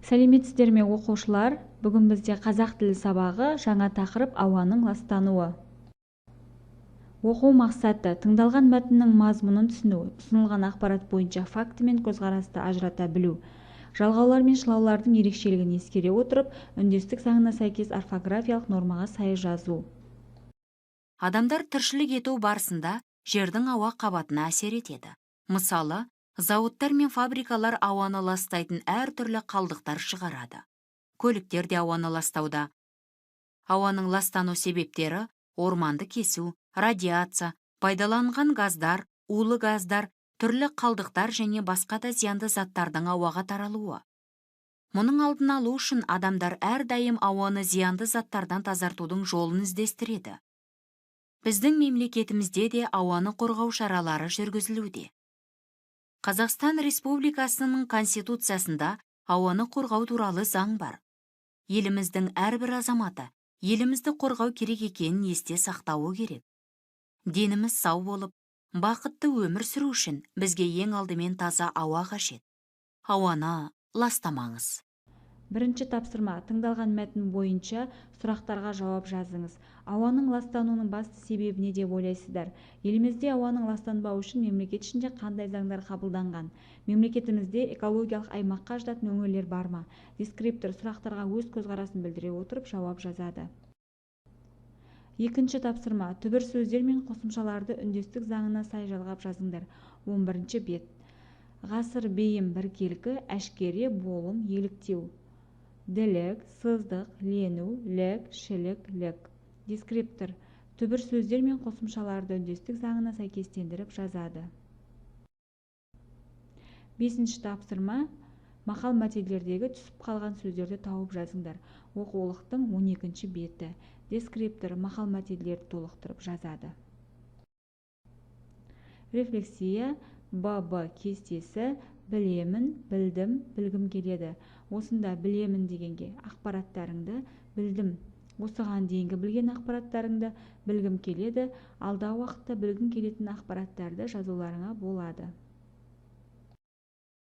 Сәлеметсіздер ме оқушылар? Бүгін бізде қазақ тілі сабағы, жаңа тақырып ауаның ластануы. Оқу мақсаты: тыңдалған мәтіннің мазмұнын түсіну, ұсынылған ақпарат бойынша факті мен көзқарасты ажырата білу. Жалғаулар мен шылаулардың ерекшелігін ескере отырып, үндестік заңына сәйкес орфографиялық нормаға сай жазу. Адамдар тіршілік ету барысында жердің ауа қабатына әсер етеді. Мысалы, зауыттар мен фабрикалар ауаны ластайтын әртүрлі қалдықтар шығарады. Көліктер де ауаны ластауда. Ауаның ластану себептері: орманды кесу, радиация, пайдаланған газдар, улы газдар, түрлі қалдықтар және басқа да зиянды заттардың ауаға таралуы. Мұның алдын алу үшін адамдар әрдайым ауаны зиянды заттардан тазартудың жолын іздестіреді. Біздің мемлекетімізде де ауаны қорғау шаралары жүргізілуде. Қазақстан Республикасының Конституциясында ауаны қорғау туралы заң бар. Еліміздің әрбір азаматы елімізді қорғау керек екенін есте сақтауы керек. Деніміз сау болып, бақытты өмір сүру үшін бізге ең алдымен таза ауа қажет. Ауаны ластамаңыз. Бірінші тапсырма: тыңдалған мәтін бойынша сұрақтарға жауап жазыңыз. Ауаның ластануының басты себебі не деп ойлайсыздар? Елімізде ауаның ластанбауы үшін мемлекет ішінде қандай заңдар қабылданған? Мемлекетімізде экологиялық аймаққа жататын өңірлер бар ма? Дескриптор сұрақтарға өз көзқарасын білдіре отырып жауап жазады. Екінші тапсырма: түбір сөздер мен қосымшаларды үндестік заңына сай жалғап жазыңдар. 11-ші бет. Ғасыр бейім біркелкі, әшкере, болым, еліктеу. Ділік, сыздық, лену, лік, шілік, лік. Дескриптор түбір сөздер мен қосымшаларды үндестік заңына сәйкестендіріп жазады. 5-ші тапсырма: мақал мәтелдердегі түсіп қалған сөздерді тауып жазыңдар. Оқулықтың 12-ші беті. Дескриптор мақал мәтелдерді толықтырып жазады. Рефлексия: ББ кестесі: білемін, білдім, білгім келеді. Осында білемін дегенге ақпараттарыңды, білдім осыған дейінгі білген ақпараттарыңды, білгім келеді алдағы уақытта білгің келетін ақпараттарды жазуларыңа болады.